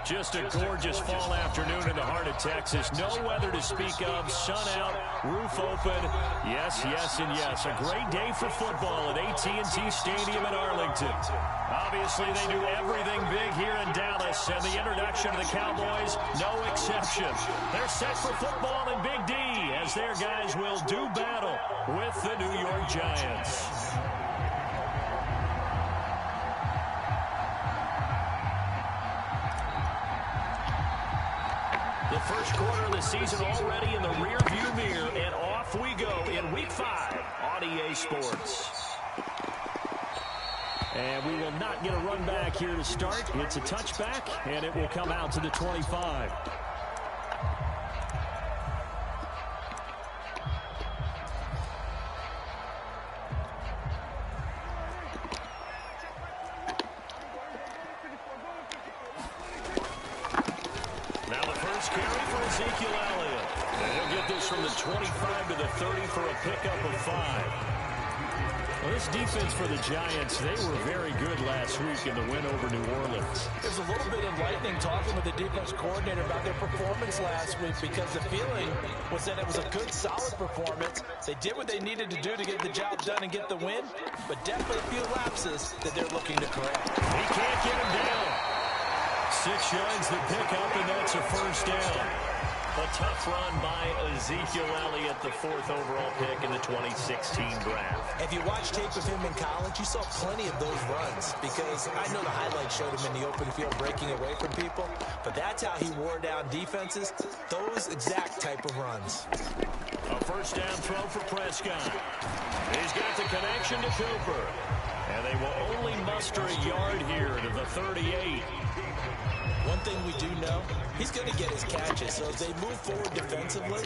Just a gorgeous fall afternoon in the heart of Texas. No weather to speak of. Sun out, roof open. Yes, yes, and yes. A great day for football at AT&T Stadium in Arlington. Obviously, they do everything big here in Dallas, and the introduction of the Cowboys, no exception. They're set for football in Big D as their guys will do battle with the New York Giants. The first quarter of the season already in the rearview mirror, and off we go in Week 5 on EA Sports. And we will not get a run back here to start. It's a touchback, and it will come out to the 25. From the 25 to the 30 for a pickup of 5. Well, this defense for the Giants, they were very good last week in the win over New Orleans. It was a little bit enlightening talking with the defense coordinator about their performance last week because the feeling was that it was a good, solid performance. They did what they needed to do to get the job done and get the win, but definitely a few lapses that they're looking to correct. He can't get him down. 6 yards the pickup, and that's a first down. A tough run by Ezekiel Elliott, the 4th overall pick in the 2016 draft. If you watch tape of him in college, you saw plenty of those runs because I know the highlights showed him in the open field breaking away from people, but that's how he wore down defenses, those exact type of runs. A first down throw for Prescott. He's got the connection to Cooper, and they will only muster a yard here to the 38. One thing we do know, he's going to get his catches. So as they move forward defensively,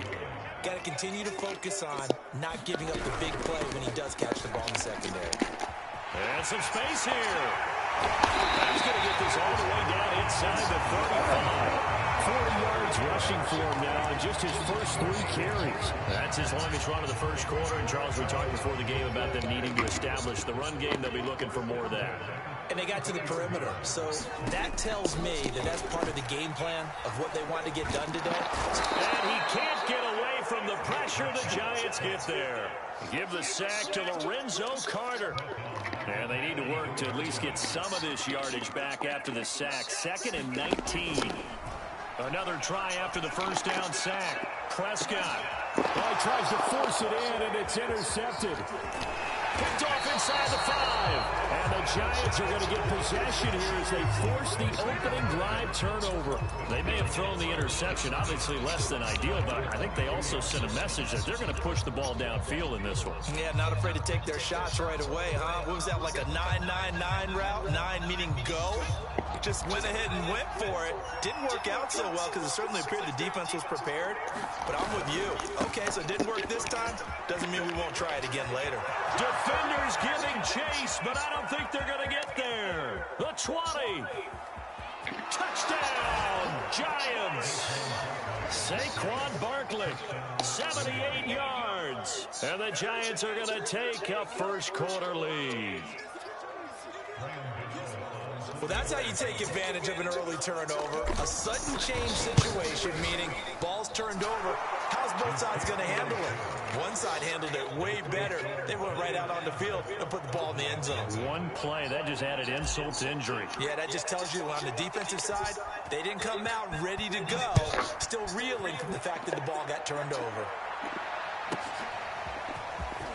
got to continue to focus on not giving up the big play when he does catch the ball in the secondary. And some space here. He's going to get this all the way down inside the 35. 40 yards rushing for him now in just his first 3 carries. That's his longest run of the first quarter. And, Charles, we talked before the game about them needing to establish the run game. They'll be looking for more of that. And they got to the perimeter. So that tells me that that's part of the game plan of what they want to get done today. And he can't get away from the pressure. The Giants get there. Give the sack to Lorenzo Carter. And they need to work to at least get some of this yardage back after the sack. 2nd and 19. Another try after the first down sack. Prescott. Well, he tries to force it in, and it's intercepted. Picked off inside the 5. And the Giants are going to get possession here as they force the opening drive turnover. They may have thrown the interception, obviously less than ideal, but I think they also sent a message that they're going to push the ball downfield in this one. Yeah, not afraid to take their shots right away, huh? What was that, like a 9-9-9 route? 9 meaning go? Just went ahead and went for it. Didn't work out so well because it certainly appeared the defense was prepared. But I'm with you. Okay, so it didn't work this time. Doesn't mean we won't try it again later. Defenders giving chase, but I don't think they're going to get there. The 20. Touchdown, Giants. Saquon Barkley, 78 yards. And the Giants are going to take a first quarter lead. Well, that's how you take advantage of an early turnover. A sudden change situation, meaning ball's turned over. How's both sides going to handle it? One side handled it way better. They went right out on the field and put the ball in the end zone. One play, that just added insult to injury. Yeah, that just tells you on the defensive side, they didn't come out ready to go. Still reeling from the fact that the ball got turned over.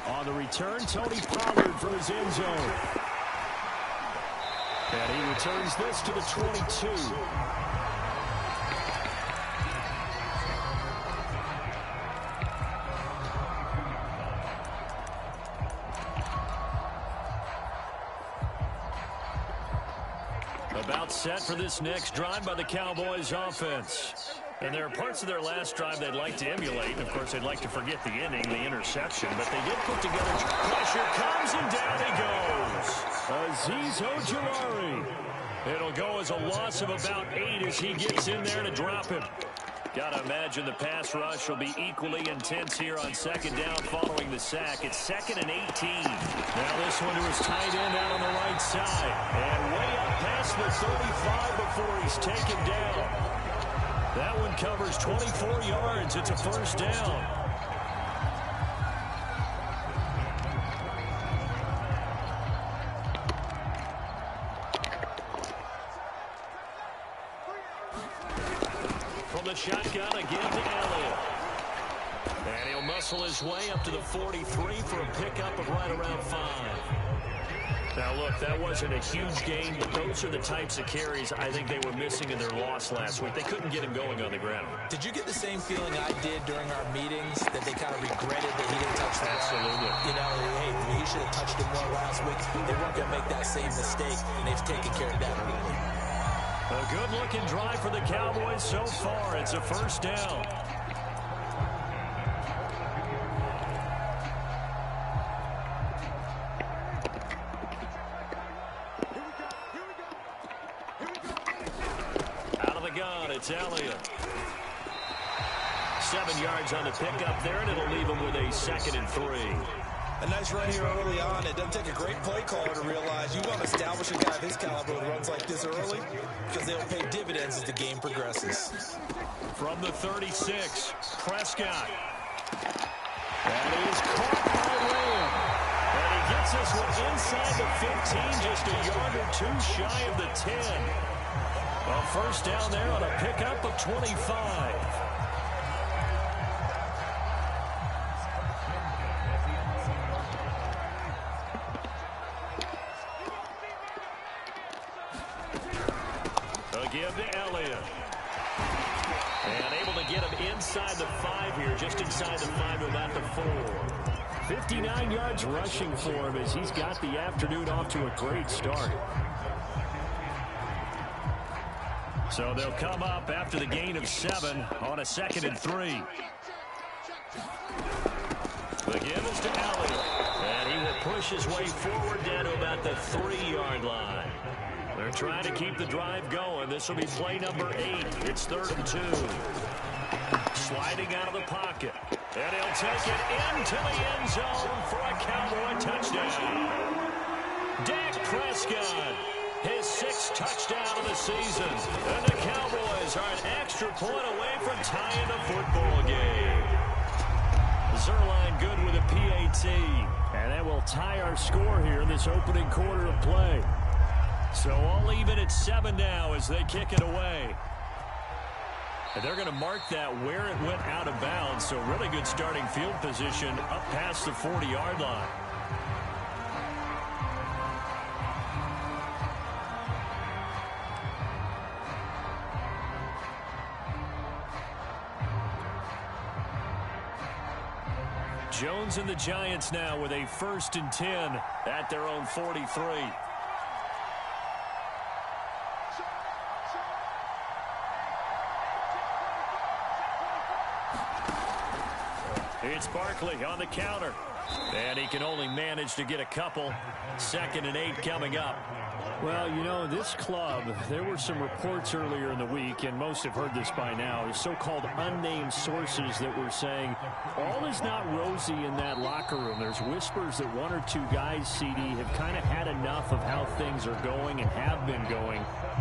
On the return, Tony Pollard from his end zone. And he returns this to the 22. About set for this next drive by the Cowboys offense. And there are parts of their last drive they'd like to emulate. And, of course, they'd like to forget the inning, the interception. But they did put together. Pressure comes, and down he goes. Azeez Ojulari. It'll go as a loss of about 8 as he gets in there to drop him. Got to imagine the pass rush will be equally intense here on second down following the sack. It's 2nd and 18. Now this one to his tight end out on the right side. And way up past the 35 before he's taken down. That one covers 24 yards. It's a first down. From the shotgun again to Elliott. And he'll muscle his way up to the 43 for a pickup of right around 5. Now, look, that wasn't a huge gain, but those are the types of carries I think they were missing in their loss last week. They couldn't get him going on the ground. Did you get the same feeling I did during our meetings, that they kind of regretted that he didn't touch the ball? Absolutely. You know, hey, he should have touched it more last week. They weren't going to make that same mistake, and they've taken care of that early. A good-looking drive for the Cowboys so far. It's a first down. It's Elliott. 7 yards on the pickup there, and it'll leave him with a 2nd and 3. A nice run here early on. It doesn't take a great play caller to realize you want to establish a guy of his caliber who runs like this early, because they'll pay dividends as the game progresses. From the 36, Prescott. And he is caught by Lamb. And he gets this one inside the 15, just a yard or two shy of the 10. A first down there on a pickup of 25. A give to Elliott. And able to get him inside the 5 here, just inside the 5 about the 4. 59 yards rushing for him as he's got the afternoon off to a great start. So they'll come up after the gain of 7 on a 2nd and 3. The give is to Elliott. And he will push his way forward down to about the 3-yard line. They're trying to keep the drive going. This will be play number 8. It's 3rd and 2. Sliding out of the pocket. And he'll take it into the end zone for a Cowboy touchdown. Dak Prescott. His 6th touchdown of the season. And the Cowboys are an extra point away from tying the football game. Zerline good with a PAT. And that will tie our score here in this opening quarter of play. So I'll leave it at 7 now as they kick it away. And they're going to mark that where it went out of bounds. So really good starting field position up past the 40-yard line. Jones and the Giants now with a 1st and 10 at their own 43. It's Barkley on the counter. And he can only manage to get a couple. 2nd and 8 coming up. Well, you know, this club, there were some reports earlier in the week, and most have heard this by now, so-called unnamed sources that were saying all is not rosy in that locker room. There's whispers that 1 or 2 guys, CD, have kind of had enough of how things are going and have been going.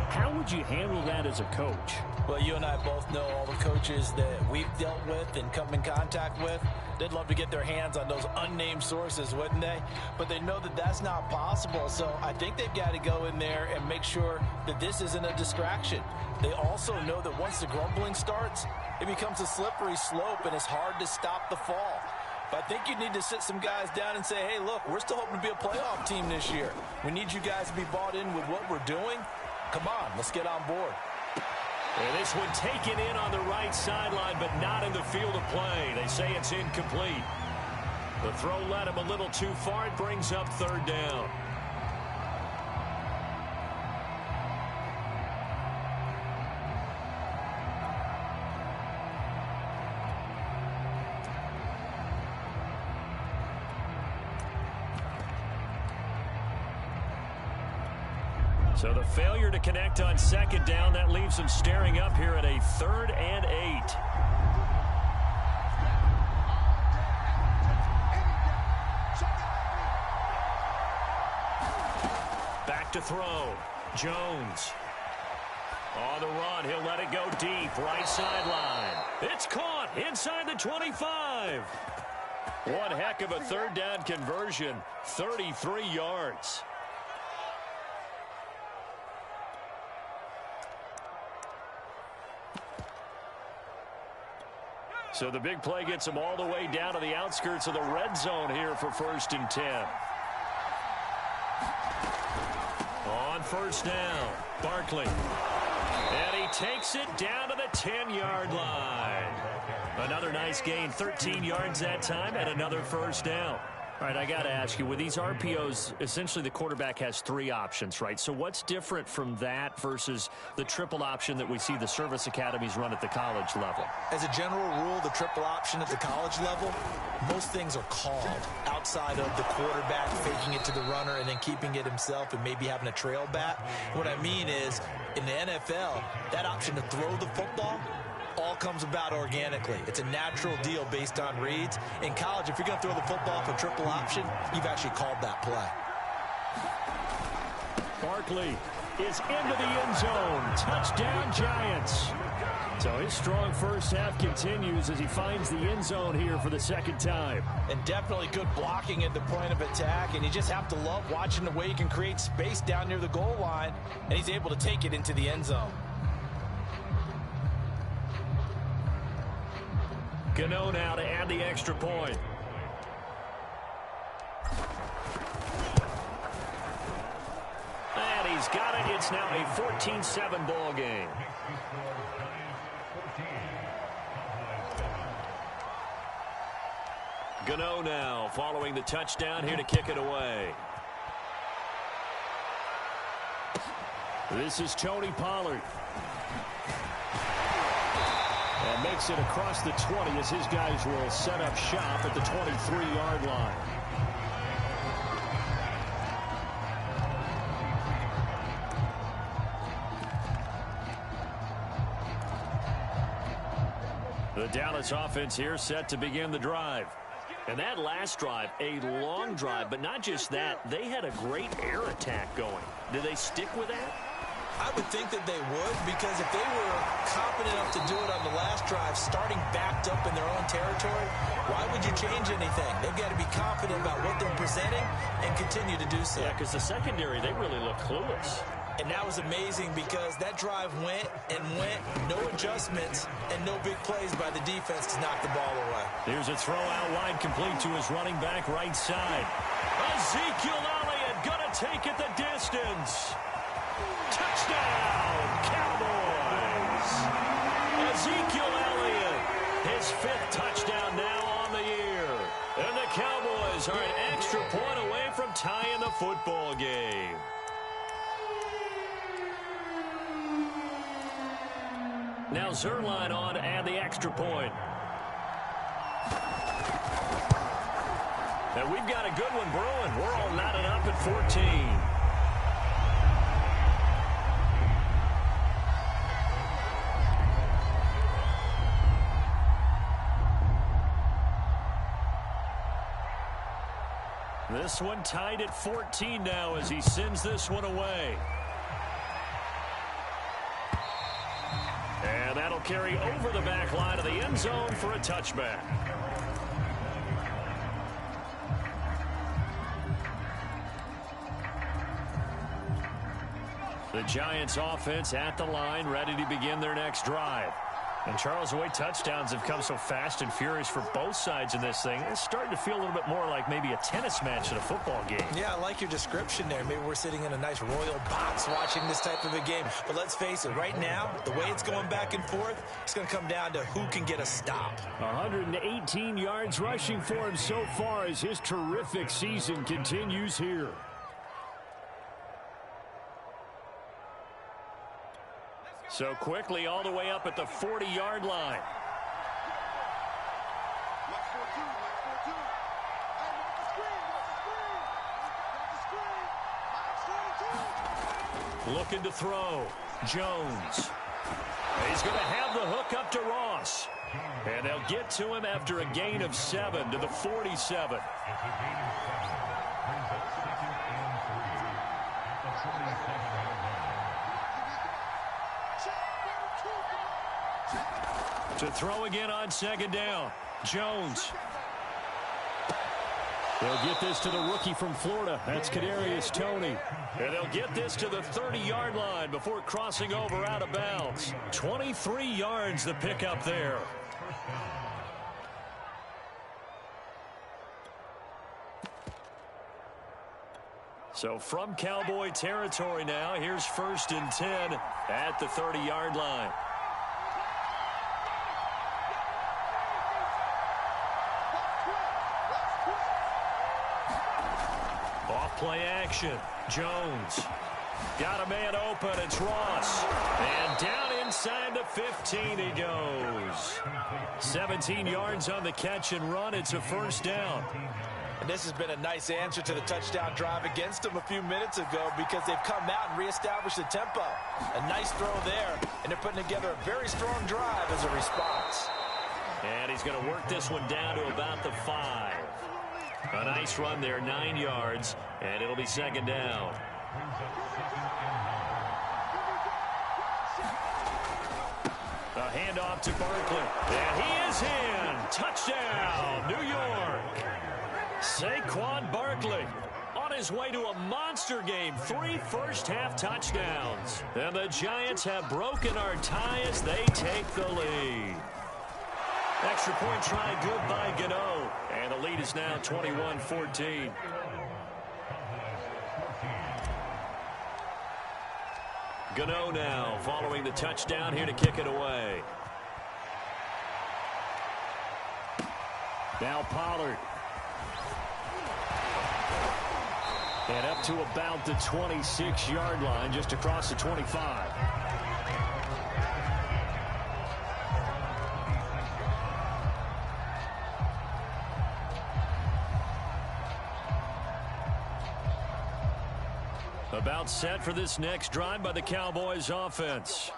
How would you handle that as a coach? Well, you and I both know all the coaches that we've dealt with and come in contact with. They'd love to get their hands on those unnamed sources, wouldn't they? But they know that that's not possible. So I think they've got to go in there and make sure that this isn't a distraction. They also know that once the grumbling starts, it becomes a slippery slope and it's hard to stop the fall. But I think you need to sit some guys down and say, hey, look, we're still hoping to be a playoff team this year. We need you guys to be bought in with what we're doing. Come on, let's get on board. And this one taken in on the right sideline, but not in the field of play. They say it's incomplete. The throw led him a little too far. It brings up 3rd down. So the failure to connect on second down, that leaves them staring up here at a 3rd and 8. Back to throw. Jones. On the run, he'll let it go deep, right sideline. It's caught inside the 25. One heck of a 3rd down conversion, 33 yards. So the big play gets them all the way down to the outskirts of the red zone here for 1st and 10. On 1st down, Barkley. And he takes it down to the 10-yard line. Another nice gain, 13 yards that time, and another 1st down. All right, I got to ask you, with these RPOs, essentially the quarterback has 3 options, right? So what's different from that versus the triple option that we see the service academies run at the college level? As a general rule, the triple option at the college level, most things are called outside of the quarterback faking it to the runner and then keeping it himself and maybe having a trail back. What I mean is, in the NFL, that option to throw the football all comes about organically. It's a natural deal based on reads. In college, if you're going to throw the football for triple option, you've actually called that play. Barkley is into the end zone. Touchdown, Giants. So his strong first half continues as he finds the end zone here for the 2nd time. And definitely good blocking at the point of attack. And you just have to love watching the way he can create space down near the goal line. And he's able to take it into the end zone. Gano now to add the extra point. And he's got it. It's now a 14-7 ball game. Gano now following the touchdown here to kick it away. This is Tony Pollard. And makes it across the 20 as his guys will set up shop at the 23-yard line. The Dallas offense here set to begin the drive. And that last drive, a long drive, but not just that. They had a great air attack going. Did they stick with that? I would think that they would, because if they were confident enough to do it on the last drive, starting backed up in their own territory, why would you change anything? They've got to be confident about what they're presenting and continue to do so. Yeah, because the secondary, they really look clueless. And that was amazing because that drive went and went, no adjustments, and no big plays by the defense to knock the ball away. Here's a throw out wide, complete to his running back right side. Ezekiel Elliott gonna take it the distance. Touchdown, Cowboys! Ezekiel Elliott, his 5th touchdown now on the year. And the Cowboys are an extra point away from tying the football game. Now Zerline on to add the extra point. And we've got a good one brewing. We're all knotted up at 14. This one tied at 14 now as he sends this one away. And that'll carry over the back line of the end zone for a touchback. The Giants offense at the line, ready to begin their next drive. And Charles, the way touchdowns have come so fast and furious for both sides in this thing, it's starting to feel a little bit more like maybe a tennis match in a football game. Yeah, I like your description there. Maybe we're sitting in a nice royal box watching this type of a game. But let's face it, right now, the way it's going back and forth, it's going to come down to who can get a stop. 118 yards rushing for him so far as his terrific season continues here. So quickly all the way up at the 40-yard line. Looking to throw. Jones. He's going to have the hook up to Ross. And they'll get to him after a gain of 7 to the 47. To throw again on second down. Jones. They'll get this to the rookie from Florida. That's Kadarius Toney. And they'll get this to the 30-yard line before crossing over out of bounds. 23 yards the pickup there. So from Cowboy territory now, here's 1st and 10 at the 30-yard line. Play action. Jones. Got a man open. It's Ross. And down inside the 15 he goes. 17 yards on the catch and run. It's a 1st down. And this has been a nice answer to the touchdown drive against them a few minutes ago because they've come out and reestablished the tempo. A nice throw there, and they're putting together a very strong drive as a response. And he's going to work this one down to about the 5. A nice run there, 9 yards, and it'll be 2nd down. A handoff to Barkley, and he is in. Touchdown, New York. Saquon Barkley on his way to a monster game. 3 first-half touchdowns. And the Giants have broken our tie as they take the lead. Extra point try good by Gano. And the lead is now 21-14. Gano now following the touchdown here to kick it away. Now Pollard. And up to about the 26-yard line, just across the 25. About set for this next drive by the Cowboys offense.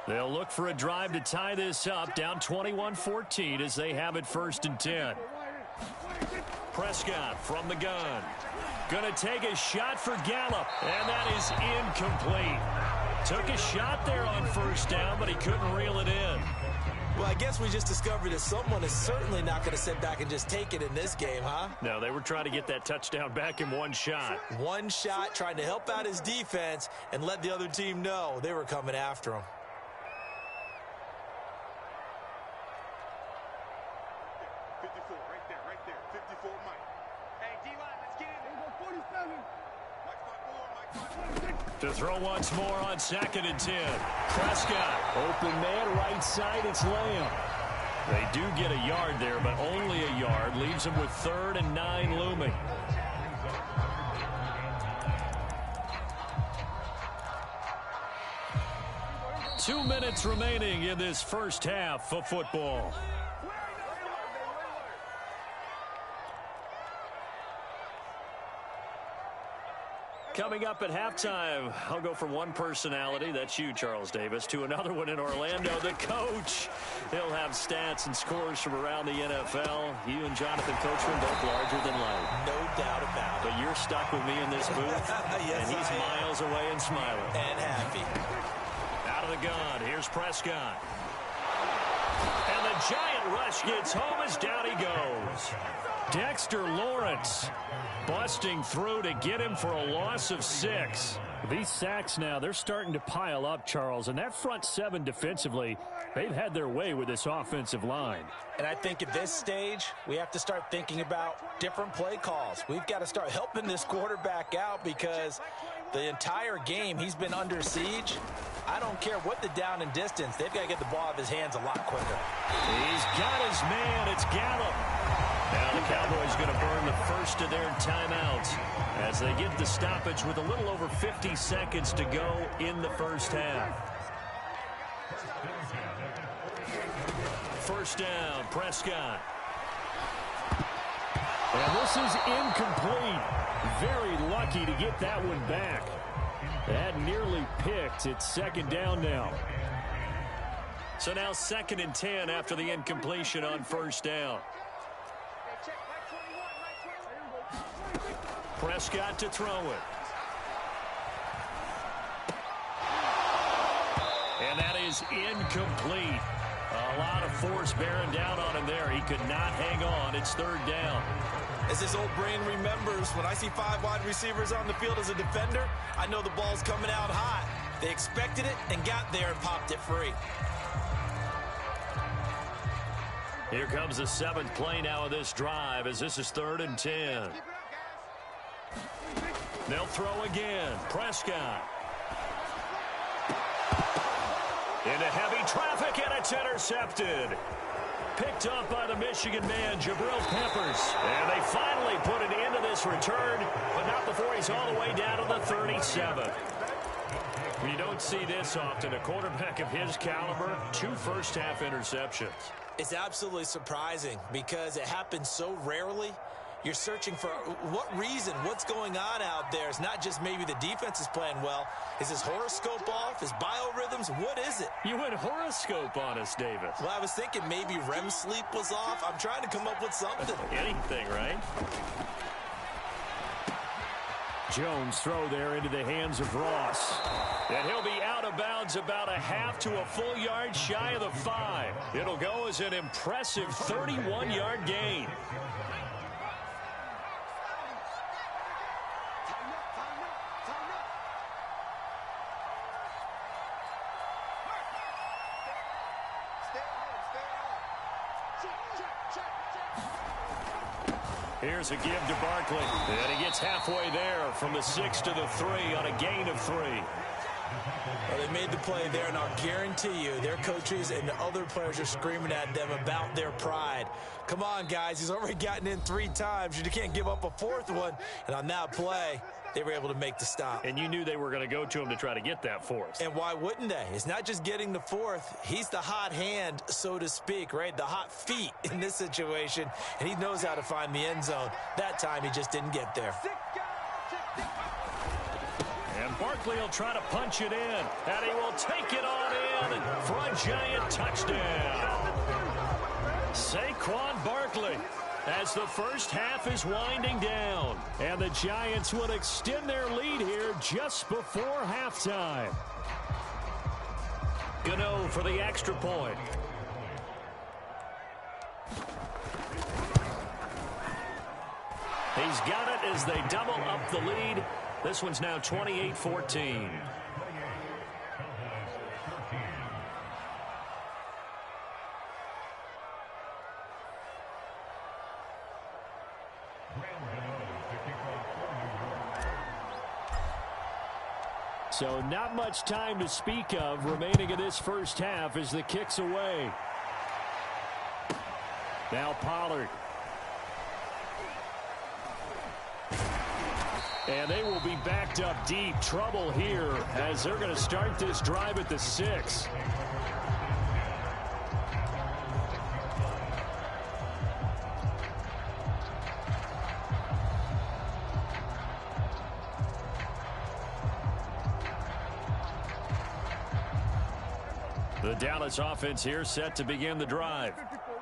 They'll look for a drive to tie this up, down 21-14 as they have it 1st and 10. Prescott from the gun. Going to take a shot for Gallup, and that is incomplete. Took a shot there on 1st down, but he couldn't reel it in. Well, I guess we just discovered that someone is certainly not going to sit back and just take it in this game, huh? No, they were trying to get that touchdown back in one shot. One shot, trying to help out his defense and let the other team know they were coming after him. To throw once more on 2nd and 10. Prescott, open man, right side, it's Lamb. They do get a yard there, but only a yard. Leaves them with 3rd and 9 looming. Two minutes remaining in this first half of football. Coming up at halftime, I'll go from one personality, that's you, Charles Davis, to another one in Orlando, the coach. He'll have stats and scores from around the NFL. You and Jonathan Coachman both larger than life. No doubt about it. But you're stuck with me in this booth, yes, and he's miles away and smiling. And happy. Out of the gun, here's Prescott. And the giant rush gets home as down he goes. Dexter Lawrence busting through to get him for a loss of 6. These sacks now, they're starting to pile up, Charles. And that front 7 defensively, they've had their way with this offensive line. And I think at this stage, we have to start thinking about different play calls. We've got to start helping this quarterback out because the entire game he's been under siege. I don't care what the down and distance. They've got to get the ball out of his hands a lot quicker. He's got his man. It's Gallup. Now the Cowboys going to burn the first of their timeouts as they get the stoppage with a little over 50 seconds to go in the first half. First down, Prescott. And this is incomplete. Very lucky to get that one back. That nearly picked. It's second down now. So now 2nd and 10 after the incompletion on first down. Prescott to throw it. And that is incomplete. A lot of force bearing down on him there. He could not hang on. It's 3rd down. As his old brain remembers, when I see 5 wide receivers on the field as a defender, I know the ball's coming out hot. They expected it and got there and popped it free. Here comes the 7th play now of this drive as this is 3rd and 10. They'll throw again. Prescott. Into heavy traffic, and it's intercepted. Picked up by the Michigan man, Jabril Peppers. And they finally put an end to this return, but not before he's all the way down to the 37. You don't see this often. A quarterback of his caliber, 2 first-half interceptions. It's absolutely surprising because it happens so rarely. You're searching for what reason, what's going on out there. It's not just maybe the defense is playing well. Is his horoscope off? His biorhythms? What is it? You went horoscope on us, Davis. Well, I was thinking maybe REM sleep was off. I'm trying to come up with something. Anything, right? Jones throw there into the hands of Ross. And he'll be out of bounds about a half to a full yard shy of the 5. It'll go as an impressive 31-yard gain. Here's a give to Barkley. And he gets halfway there from the 6 to the 3 on a gain of 3. Well, they made the play there, and I'll guarantee you their coaches and the other players are screaming at them about their pride. Come on, guys. He's already gotten in 3 times. You can't give up a 4th one. And on that play, they were able to make the stop. And you knew they were going to go to him to try to get that 4th. And why wouldn't they? It's not just getting the 4th. He's the hot hand, so to speak, right? The hot feet in this situation. And he knows how to find the end zone. That time, he just didn't get there. And Barkley will try to punch it in. And he will take it on in for a giant touchdown. Saquon Barkley, as the first half is winding down. And the Giants will extend their lead here just before halftime. Gano for the extra point. He's got it as they double up the lead. This one's now 28-14. So not much time to speak of remaining in this first half as the kick's away. Now Pollard. And they will be backed up deep. Trouble here as they're going to start this drive at the 6. The Dallas offense here set to begin the drive.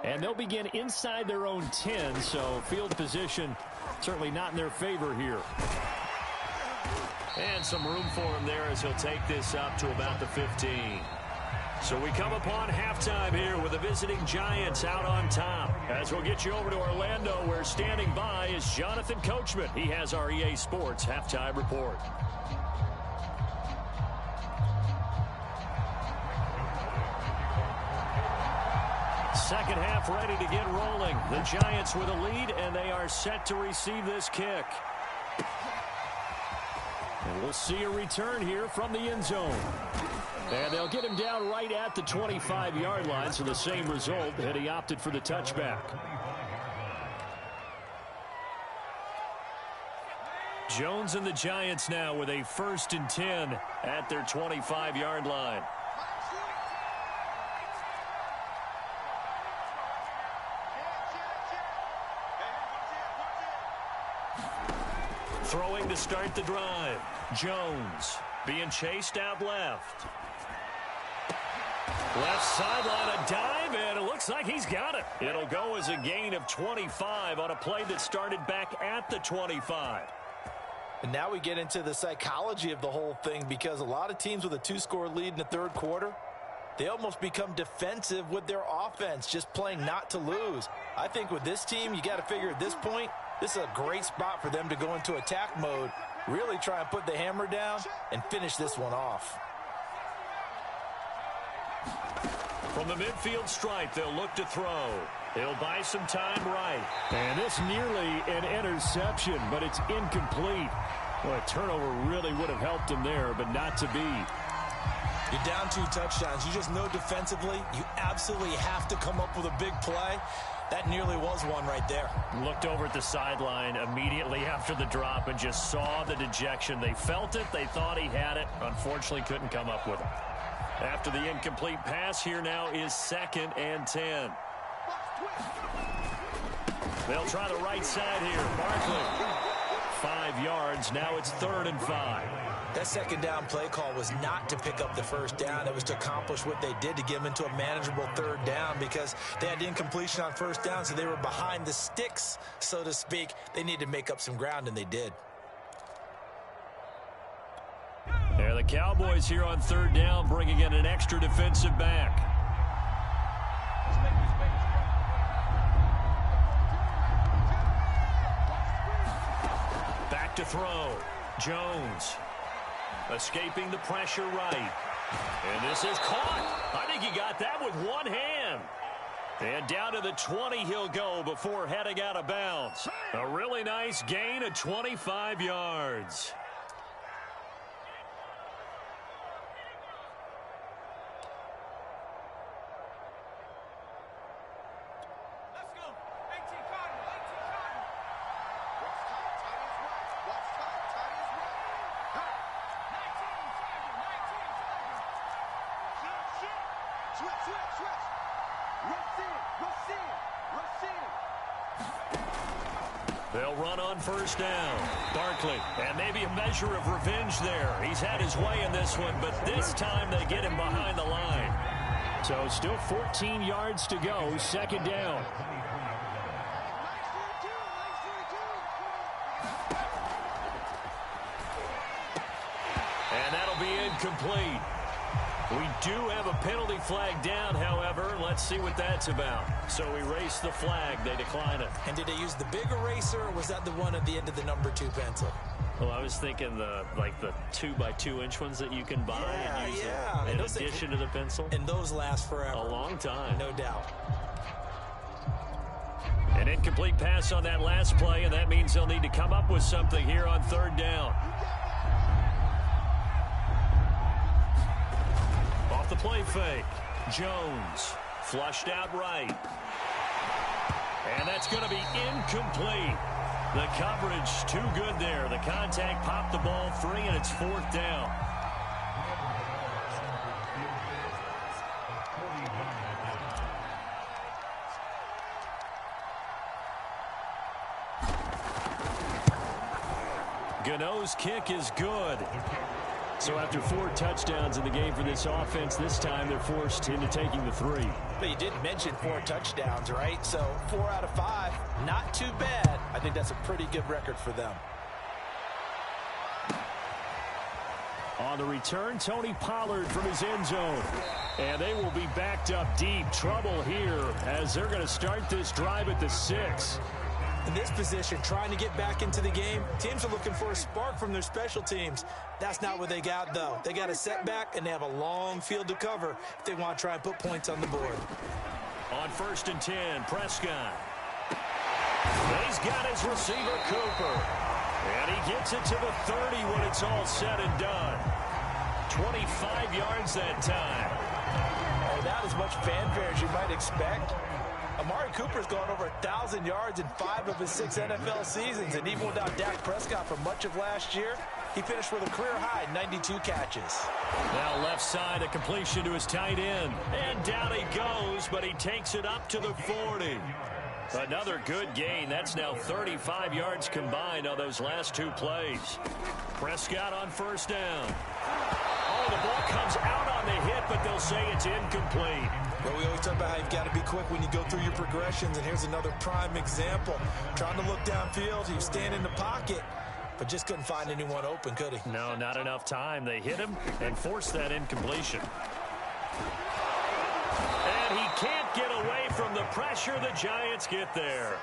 And they'll begin inside their own 10, so field position certainly not in their favor here. And some room for him there as he'll take this up to about the 15. So we come upon halftime here with the visiting Giants out on top. As we'll get you over to Orlando, where standing by is Jonathan Coachman. He has our EA Sports halftime report. Second half ready to get rolling. The Giants with a lead, and they are set to receive this kick. And we'll see a return here from the end zone. And they'll get him down right at the 25-yard line, so the same result, and he opted for the touchback. Jones and the Giants now with a 1st and 10 at their 25-yard line. Throwing to start the drive. Jones. Being chased out left. Left sideline, a dive, and it looks like he's got it. It'll go as a gain of 25 on a play that started back at the 25. And now we get into the psychology of the whole thing, because a lot of teams with a 2-score lead in the third quarter, they almost become defensive with their offense, just playing not to lose. I think with this team, you got to figure at this point, this is a great spot for them to go into attack mode, really try and put the hammer down and finish this one off. From the midfield stripe, they'll look to throw. They'll buy some time right. And this nearly an interception, but it's incomplete. Well, a turnover really would have helped him there, but not to be. You're down 2 touchdowns. You just know defensively, you absolutely have to come up with a big play. That nearly was one right there. Looked over at the sideline immediately after the drop and just saw the dejection. They felt it. They thought he had it. Unfortunately, couldn't come up with it. After the incomplete pass, here now is 2nd and 10. They'll try the right side here. Barkley. 5 yards. Now it's 3rd and 5. That second down play call was not to pick up the first down. It was to accomplish what they did to get them into a manageable 3rd down, because they had incompletion on first down, so they were behind the sticks, so to speak. They needed to make up some ground, and they did. They're the Cowboys here on 3rd down, bringing in an extra defensive back. Back to throw. Jones. Escaping the pressure right. And this is caught. I think he got that with one hand. And down to the 20 he'll go before heading out of bounds. A really nice gain of 25 yards. They'll run on first down. Barkley, and maybe a measure of revenge there. He's had his way in this one, but this time they get him behind the line. So still 14 yards to go, 2nd down. And that'll be incomplete. We do have a penalty flag down, however. Let's see what that's about. So erase the flag. They decline it. And did they use the big eraser, or was that the one at the end of the number 2 pencil? Well, I was thinking the 2x2-inch ones that you can buy and use in addition to the pencil. And those last forever. A long time. No doubt. An incomplete pass on that last play, and that means they'll need to come up with something here on 3rd down. Off the play fake. Jones flushed out right. And that's going to be incomplete. The coverage too good there. The contact popped the ball free, and it's 4th down. Gano's kick is good. So after 4 touchdowns in the game for this offense, this time they're forced into taking the 3. But you did mention 4 touchdowns, right? So 4 out of 5, not too bad. I think that's a pretty good record for them. On the return, Tony Pollard from his end zone. And they will be backed up deep. Trouble here as they're going to start this drive at the 6. In this position, trying to get back into the game, teams are looking for a spark from their special teams. That's not what they got, though. They got a setback, and they have a long field to cover if they want to try and put points on the board. On 1st and 10, Prescott. He's got his receiver, Cooper. And he gets it to the 30 when it's all said and done. 25 yards that time. Not as much fanfare as you might expect. Amari Cooper's gone over 1,000 yards in 5 of his 6 NFL seasons, and even without Dak Prescott for much of last year, he finished with a career-high 92 catches. Now left side, a completion to his tight end. And down he goes, but he takes it up to the 40. Another good gain. That's now 35 yards combined on those last two plays. Prescott on first down. Oh, the ball comes out on the hit, but they'll say it's incomplete. Well, we always talk about how you've got to be quick when you go through your progressions, and here's another prime example. Trying to look downfield, he was standing in the pocket, but just couldn't find anyone open, could he? No, not enough time. They hit him and forced that incompletion. And he can't get away from the pressure. The Giants get there.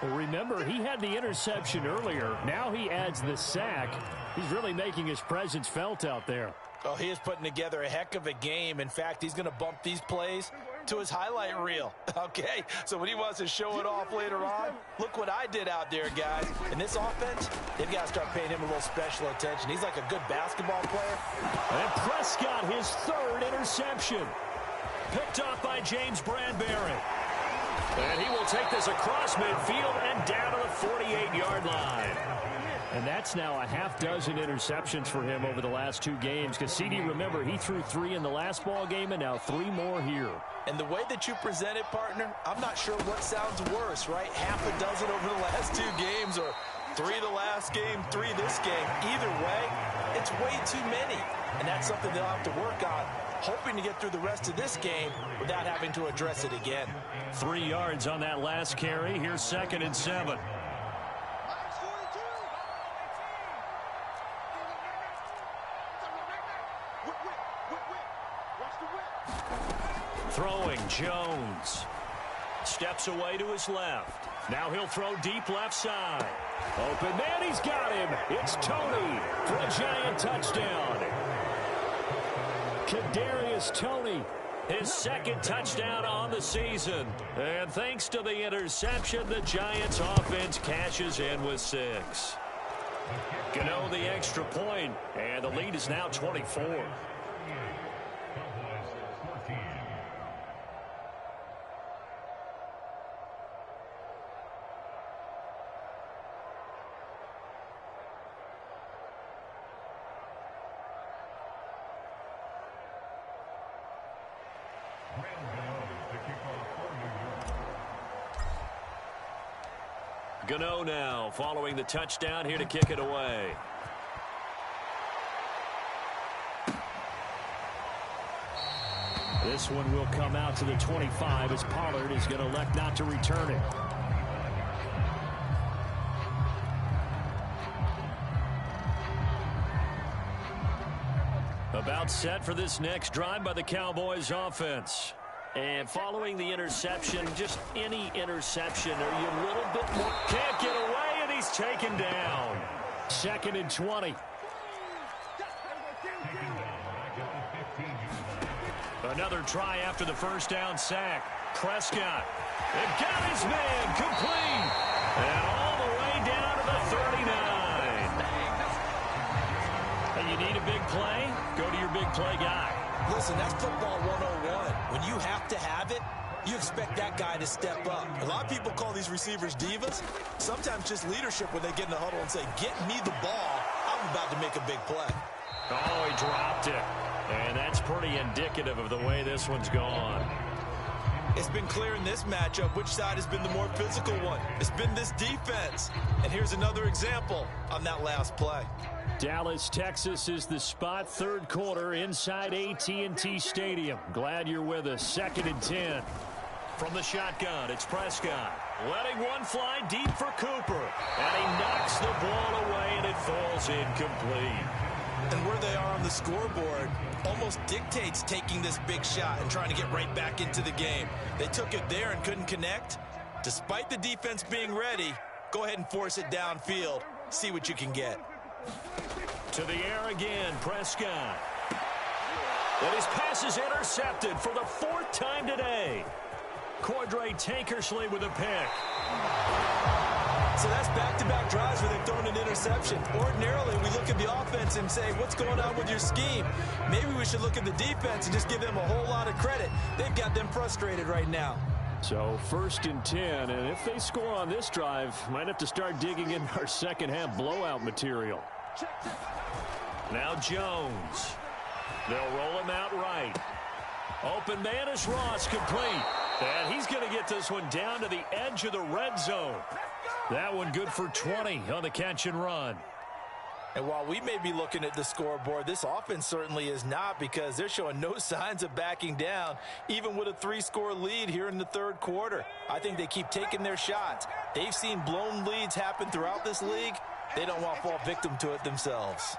Well, remember, he had the interception earlier. Now he adds the sack. He's really making his presence felt out there. Oh, he is putting together a heck of a game. In fact, he's going to bump these plays to his highlight reel. Okay, so when he wants to show it off later on, look what I did out there, guys. In this offense, they've got to start paying him a little special attention. He's like a good basketball player. And Prescott, his third interception. Picked off by James Bradbury. And he will take this across midfield and down to the 48-yard line. And that's now a half dozen interceptions for him over the last two games. Because, CD, remember, he threw 3 in the last ball game and now 3 more here. And the way that you present it, partner, I'm not sure what sounds worse, right? Half a dozen over the last 2 games or 3 the last game, 3 this game. Either way, it's way too many. And that's something they'll have to work on, hoping to get through the rest of this game without having to address it again. 3 yards on that last carry. Here's 2nd and 7. Throwing, Jones. Steps away to his left. Now he'll throw deep left side. Open man, he's got him. It's Tony for a Giant touchdown. Kadarius Toney, his 2nd touchdown on the season. And thanks to the interception, the Giants offense cashes in with 6. Gano the extra point, and the lead is now 24. Gano now following the touchdown here to kick it away. This one will come out to the 25 as Pollard is going to elect not to return it. About set for this next drive by the Cowboys offense. And following the interception, just any interception, are you a little bit more? Can't get away, and he's taken down. 2nd and 20. Another try after the first down sack. Prescott. It got his man complete. And all the way down to the 39. And you need a big play? Go to your big play guy. Listen, that's football 101. When you have to have it, you expect that guy to step up. A lot of people call these receivers divas. Sometimes just leadership when they get in the huddle and say, get me the ball. I'm about to make a big play. Oh, he dropped it. And that's pretty indicative of the way this one's gone. It's been clear in this matchup which side has been the more physical one. It's been this defense. And here's another example on that last play. Dallas, Texas is the spot. 3rd quarter inside AT&T Stadium. Glad you're with us. 2nd and 10. From the shotgun, it's Prescott. Letting one fly deep for Cooper. And he knocks the ball away, and it falls incomplete. And where they are on the scoreboard almost dictates taking this big shot and trying to get right back into the game. They took it there and couldn't connect. Despite the defense being ready, go ahead and force it downfield. See what you can get. To the air again, Prescott. And his pass is intercepted for the 4th time today. Cordray Tankersley with a pick. So that's back-to-back drives where they've thrown an interception. Ordinarily, we look at the offense and say, what's going on with your scheme? Maybe we should look at the defense and just give them a whole lot of credit. They've got them frustrated right now. So 1st and 10, and if they score on this drive, might have to start digging in our second-half blowout material. Now Jones. They'll roll him out right. Open man is Ross, complete. And he's going to get this one down to the edge of the red zone. That one good for 20 on the catch and run. And while we may be looking at the scoreboard, this offense certainly is not, because they're showing no signs of backing down, even with a 3-score lead here in the third quarter. I think they keep taking their shots. They've seen blown leads happen throughout this league. They don't want to fall victim to it themselves.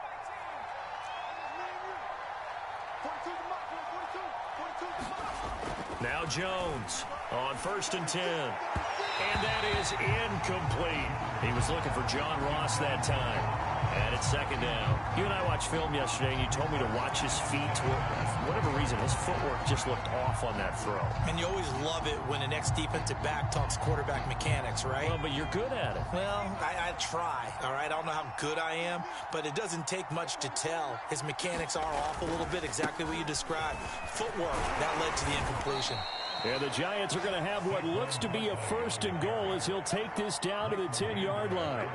Now Jones on 1st and 10. And that is incomplete. He was looking for John Ross that time. And it's 2nd down. You and I watched film yesterday, and you told me to watch his feet. For whatever reason, his footwork just looked off on that throw. And you always love it when an ex-defensive back talks quarterback mechanics, right? Well, but you're good at it. Well, I try, all right? I don't know how good I am, but it doesn't take much to tell. His mechanics are off a little bit, exactly what you described. Footwork, that led to the incompletion. And the Giants are going to have what looks to be a 1st and goal as he'll take this down to the 10-yard line.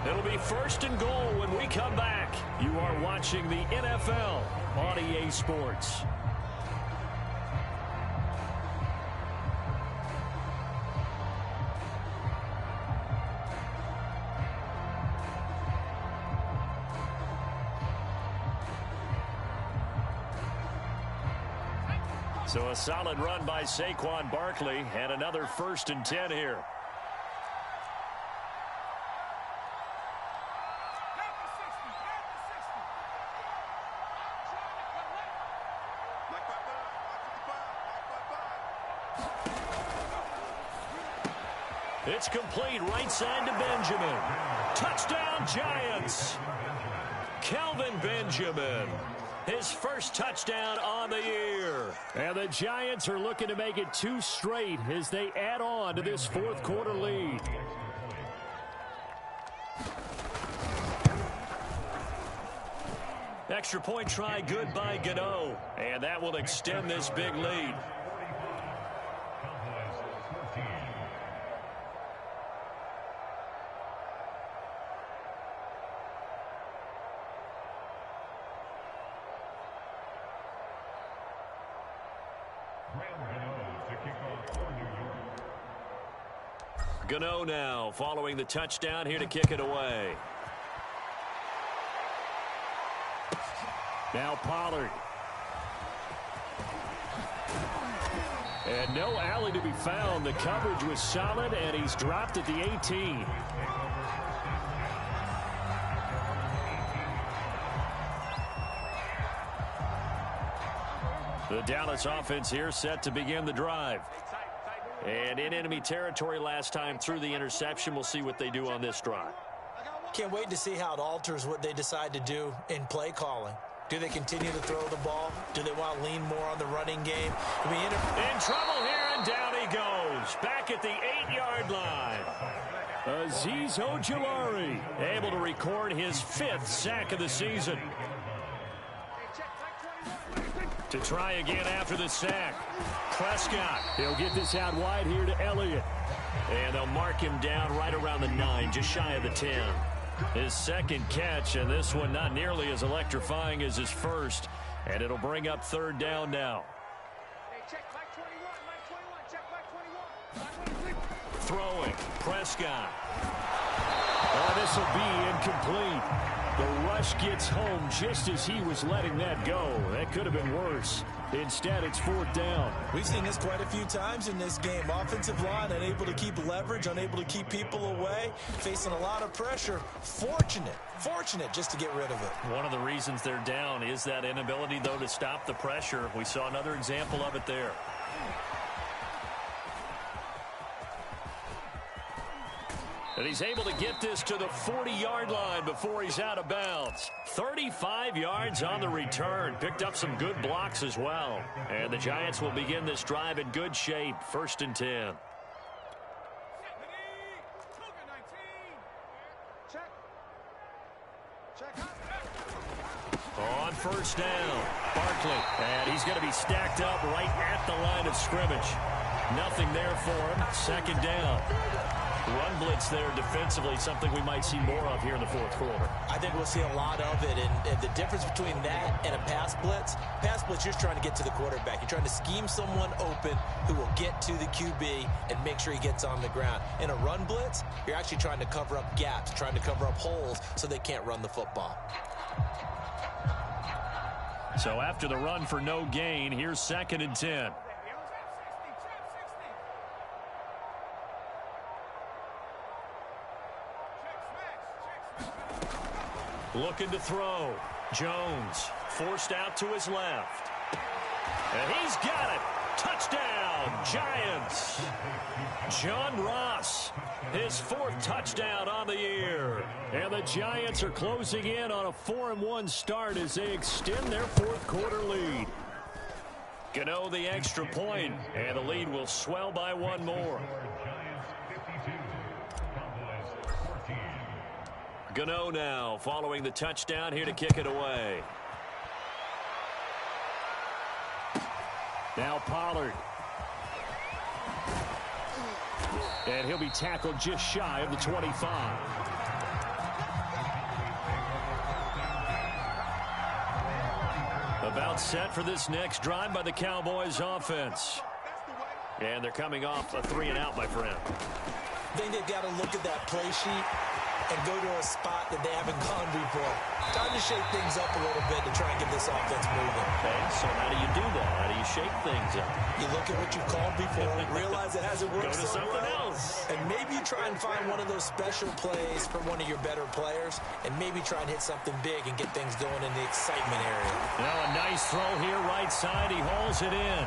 It'll be 1st and goal when we come back. You are watching the NFL on EA Sports. So a solid run by Saquon Barkley, and another 1st and 10 here. It's complete, right side to Benjamin. Touchdown, Giants. Kelvin Benjamin, his first touchdown on the year. And the Giants are looking to make it 2 straight as they add on to this 4th quarter lead. Extra point try good by Gano. And that will extend this big lead. Gano now following the touchdown here to kick it away. Now Pollard. And no alley to be found. The coverage was solid, and he's dropped at the 18. The Dallas offense here set to begin the drive. And in enemy territory last time through the interception. We'll see what they do on this drive. Can't wait to see how it alters what they decide to do in play calling. Do they continue to throw the ball? Do they want to lean more on the running game? In trouble here, and down he goes. Back at the 8-yard line. Azeez Ojulari able to record his 5th sack of the season. To try again after the sack. Prescott. He'll get this out wide here to Elliott. And they'll mark him down right around the 9, just shy of the 10. His 2nd catch, and this one not nearly as electrifying as his first. And it'll bring up 3rd down now. Throwing. Prescott. Oh, this will be incomplete. The rush gets home just as he was letting that go. That could have been worse. Instead, it's 4th down. We've seen this quite a few times in this game. Offensive line unable to keep leverage, unable to keep people away, facing a lot of pressure. Fortunate just to get rid of it. One of the reasons they're down is that inability, though, to stop the pressure. We saw another example of it there. And he's able to get this to the 40-yard line before he's out of bounds. 35 yards on the return. Picked up some good blocks as well. And the Giants will begin this drive in good shape. 1st and 10. On 1st down, Barkley. And he's going to be stacked up right at the line of scrimmage. Nothing there for him. 2nd down. Run blitz there defensively, something we might see more of here in the fourth quarter. I think we'll see a lot of it, and the difference between that and a pass blitz, you're just trying to get to the quarterback. You're trying to scheme someone open who will get to the QB and make sure he gets on the ground. In a run blitz, you're actually trying to cover up gaps, trying to cover up holes so they can't run the football. So after the run for no gain, here's 2nd and 10. Looking to throw. Jones forced out to his left. And he's got it. Touchdown, Giants. John Ross, his 4th touchdown on the year. And the Giants are closing in on a 4-1 start as they extend their 4th quarter lead. Gano the extra point, and the lead will swell by 1 more. Gano now following the touchdown here to kick it away. Now Pollard. And he'll be tackled just shy of the 25. About set for this next drive by the Cowboys offense. And they're coming off a 3-and-out, my friend. I think they've got to look at that play sheet and go to a spot that they haven't gone before. Time to shake things up a little bit to try and get this offense moving. Okay, so how do you do that? How do you shake things up? You look at what you've called before, realize it hasn't worked so something well, else. And maybe you try and find one of those special plays for one of your better players, and maybe try and hit something big and get things going in the excitement area. Now a nice throw here, right side. He hauls it in.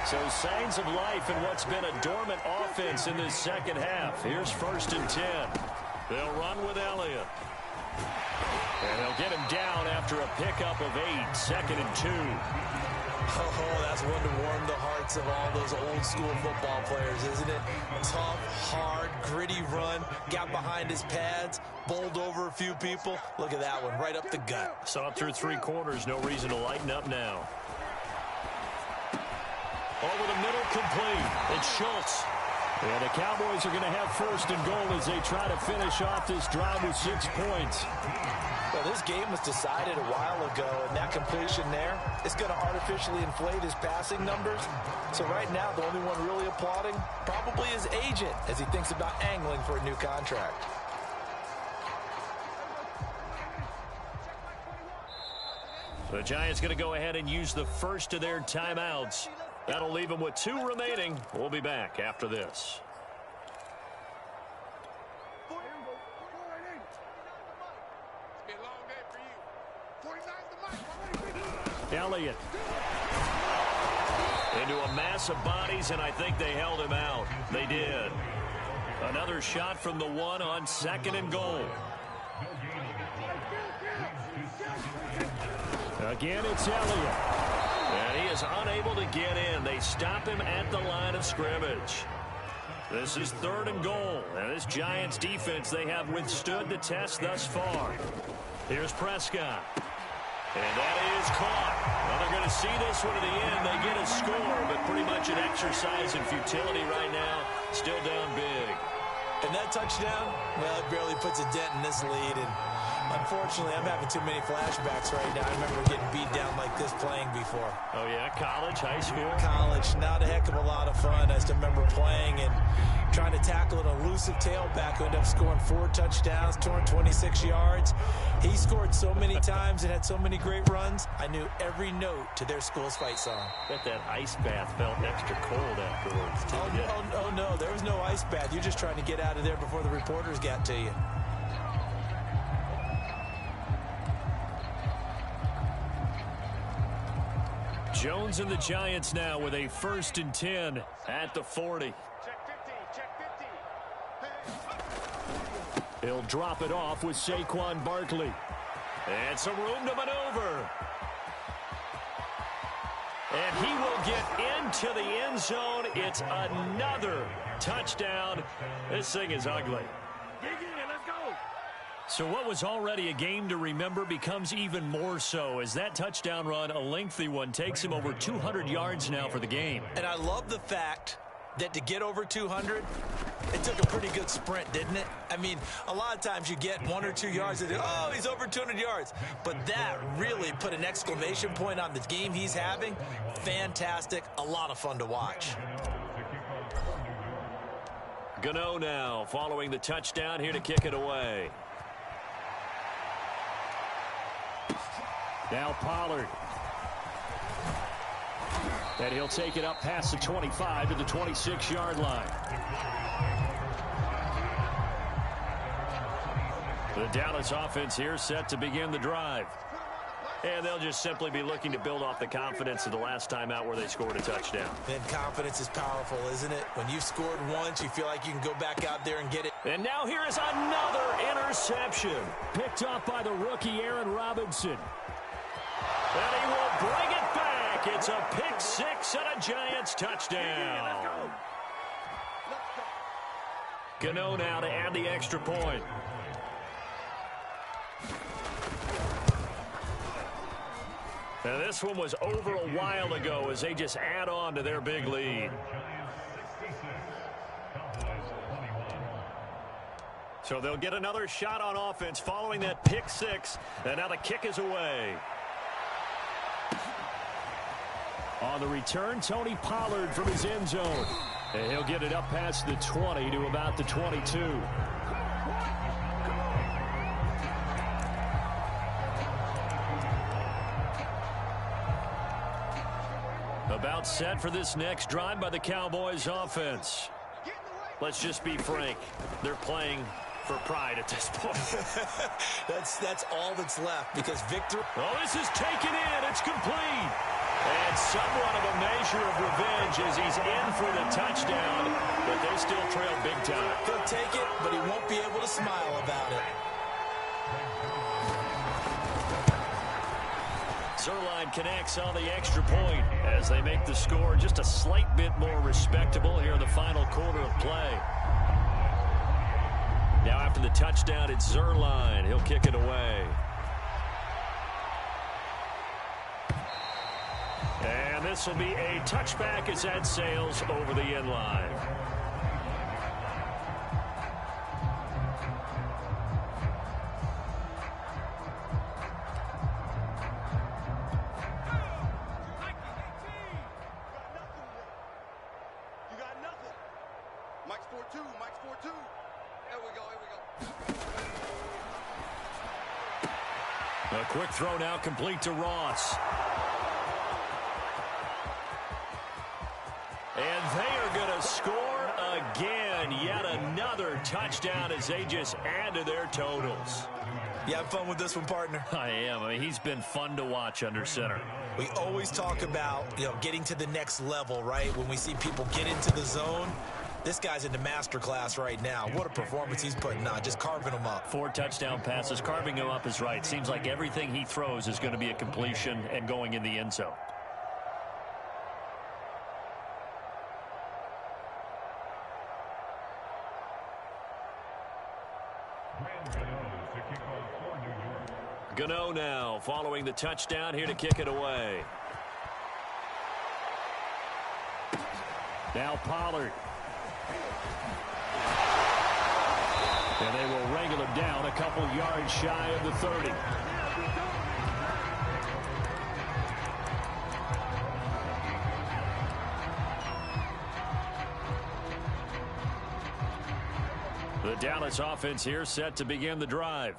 So signs of life in what's been a dormant offense in this second half. Here's 1st and 10. They'll run with Elliott. And they'll get him down after a pickup of 8. 2nd and 2. Oh, that's one to warm the hearts of all those old school football players, isn't it? Tough, hard, gritty run. Got behind his pads, bowled over a few people. Look at that one, right up the gut. Saw it through 3 quarters. No reason to lighten up now. Over the middle, complete. It's Schultz. And the Cowboys are going to have 1st and goal as they try to finish off this drive with 6 points. Well, this game was decided a while ago, and that completion there is going to artificially inflate his passing numbers. So right now, the only one really applauding probably his agent as he thinks about angling for a new contract. The Giants going to go ahead and use the first of their timeouts. That'll leave them with 2 remaining. We'll be back after this. Elliott. Into a mass of bodies, and I think they held him out. They did. Another shot from the 1 on 2nd and goal. Again, it's Elliott. And he is unable to get in. They stop him at the line of scrimmage. This is 3rd and goal. And this Giants defense, they have withstood the test thus far. Here's Prescott. And that is caught. Well, they're going to see this one to the end. They get a score, but pretty much an exercise in futility right now. Still down big. And that touchdown, well, it barely puts a dent in this lead. And unfortunately, I'm having too many flashbacks right now. I remember getting beat down like this playing before. Oh, yeah? College, high school? College. Not a heck of a lot of fun. I just remember playing and trying to tackle an elusive tailback who ended up scoring 4 touchdowns, 226 yards. He scored so many times and had so many great runs, I knew every note to their school's fight song. Bet that ice bath felt extra cold afterwards, too. Oh, no. There was no ice bath. You're just trying to get out of there before the reporters got to you. Jones and the Giants now with a 1st and 10 at the 40. He'll drop it off with Saquon Barkley. And some room to maneuver. And he will get into the end zone. It's another touchdown. This thing is ugly. So what was already a game to remember becomes even more so as that touchdown run, a lengthy one, takes him over 200 yards now for the game. And I love the fact that to get over 200, it took a pretty good sprint, didn't it? I mean, a lot of times you get 1 or 2 yards and oh, he's over 200 yards. But that really put an exclamation point on the game he's having. Fantastic. A lot of fun to watch. Gano now following the touchdown here to kick it away. Now Pollard. And he'll take it up past the 25 to the 26-yard line. The Dallas offense here set to begin the drive. And they'll just simply be looking to build off the confidence of the last time out where they scored a touchdown. Then confidence is powerful, isn't it? When you've scored once, you feel like you can go back out there and get it. And now here is another interception. Picked off by the rookie Aaron Robinson. And he will bring it back. It's a pick six and a Giants touchdown. Gano now to add the extra point. Now this one was over a while ago as they just add on to their big lead. So they'll get another shot on offense following that pick six. And now the kick is away. On the return, Tony Pollard from his end zone. And he'll get it up past the 20 to about the 22. About set for this next drive by the Cowboys offense. Let's just be frank. They're playing for pride at this point. That's all that's left because victory. Oh, this is taken in. It's complete. And somewhat of a measure of revenge as he's in for the touchdown. But they still trail big time. He'll take it, but he won't be able to smile about it. Zerline connects on the extra point as they make the score just a slight bit more respectable here in the final quarter of play. Now after the touchdown, it's Zerline. He'll kick it away. And this will be a touchback as that sails over the end line. A quick throw now complete to Ross. And they are going to score again. Yet another touchdown as they just add to their totals. You have fun with this one, partner? I am. I mean, he's been fun to watch under center. We always talk about, getting to the next level, right? When we see people get into the zone. This guy's in the master class right now. What a performance he's putting on, just carving them up. 4 touchdown passes. Carving him up is right. Seems like everything he throws is going to be a completion and going in the end zone. Gano now following the touchdown here to kick it away. Now Pollard. And they will wrangle him down a couple yards shy of the 30. The Dallas offense here set to begin the drive.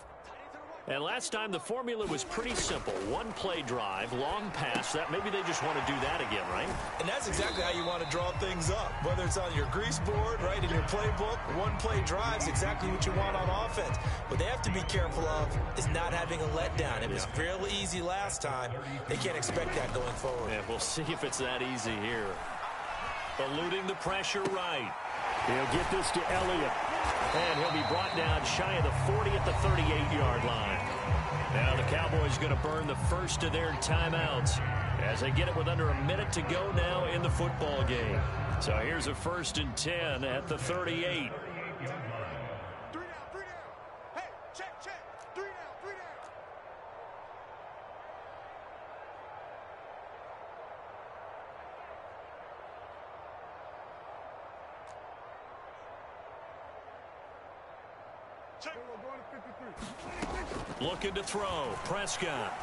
And last time the formula was pretty simple. One play drive, long pass. That maybe they just want to do that again, right? And that's exactly how you want to draw things up. Whether it's on your grease board, right, in your playbook, one play drive is exactly what you want on offense. What they have to be careful of is not having a letdown. It was fairly easy last time. They can't expect that going forward. Yeah, we'll see if it's that easy here. Eluding the pressure right. He'll get this to Elliott. And he'll be brought down shy of the 40 at the 38-yard line. Now the Cowboys going to burn the first of their timeouts as they get it with under a minute to go now in the football game. So here's a 1st and 10 at the 38. Looking to throw. Prescott.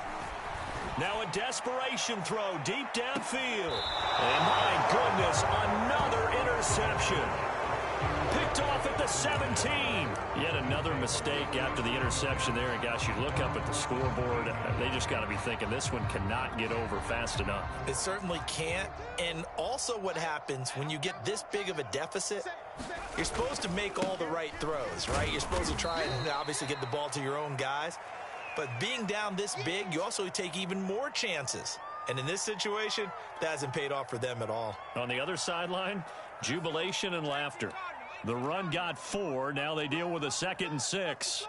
Now a desperation throw deep downfield. And my goodness, another interception. Picked off at the 17. Yet another mistake after the interception there. And gosh, you look up at the scoreboard, they just got to be thinking this one cannot get over fast enough. It certainly can't. And also what happens when you get this big of a deficit, you're supposed to make all the right throws, right? You're supposed to try and obviously get the ball to your own guys. But being down this big, you also take even more chances. And in this situation, that hasn't paid off for them at all. On the other sideline, jubilation and laughter. The run got 4. Now they deal with a 2nd and 6.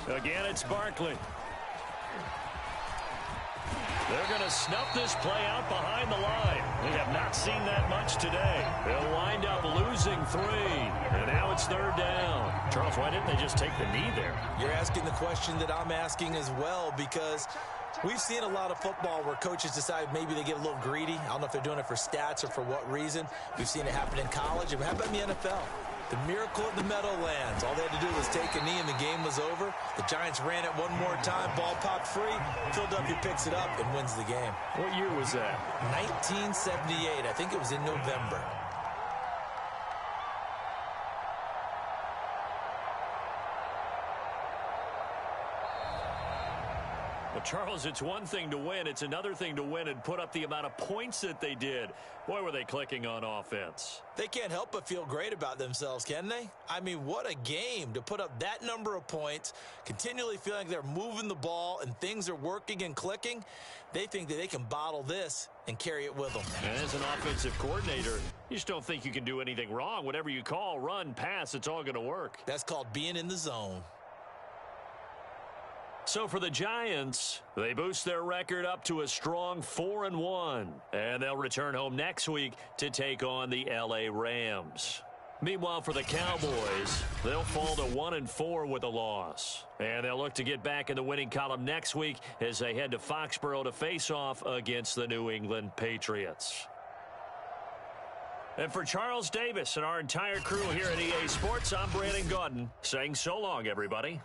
Again, it's Barkley. They're going to snuff this play out behind the line. We have not seen that much today. They'll wind up losing 3. And now it's 3rd down. Charles, why didn't they just take the knee there? You're asking the question that I'm asking as well, because we've seen a lot of football where coaches decide maybe they get a little greedy. I don't know if they're doing it for stats or for what reason. We've seen it happen in college. And how about in the NFL? The miracle of the Meadowlands. All they had to do was take a knee and the game was over. The Giants ran it one more time. Ball popped free. Philadelphia picks it up and wins the game. What year was that? 1978. I think it was in November. Well, Charles, it's one thing to win. It's another thing to win and put up the amount of points that they did. Boy, were they clicking on offense. They can't help but feel great about themselves, can they? I mean, what a game to put up that number of points, continually feeling like they're moving the ball and things are working and clicking. They think that they can bottle this and carry it with them. And as an offensive coordinator, you just don't think you can do anything wrong. Whatever you call, run, pass, it's all going to work. That's called being in the zone. So for the Giants, they boost their record up to a strong 4-1. And they'll return home next week to take on the L.A. Rams. Meanwhile, for the Cowboys, they'll fall to 1-4 with a loss. And they'll look to get back in the winning column next week as they head to Foxborough to face off against the New England Patriots. And for Charles Davis and our entire crew here at EA Sports, I'm Brandon Gaudin saying so long, everybody.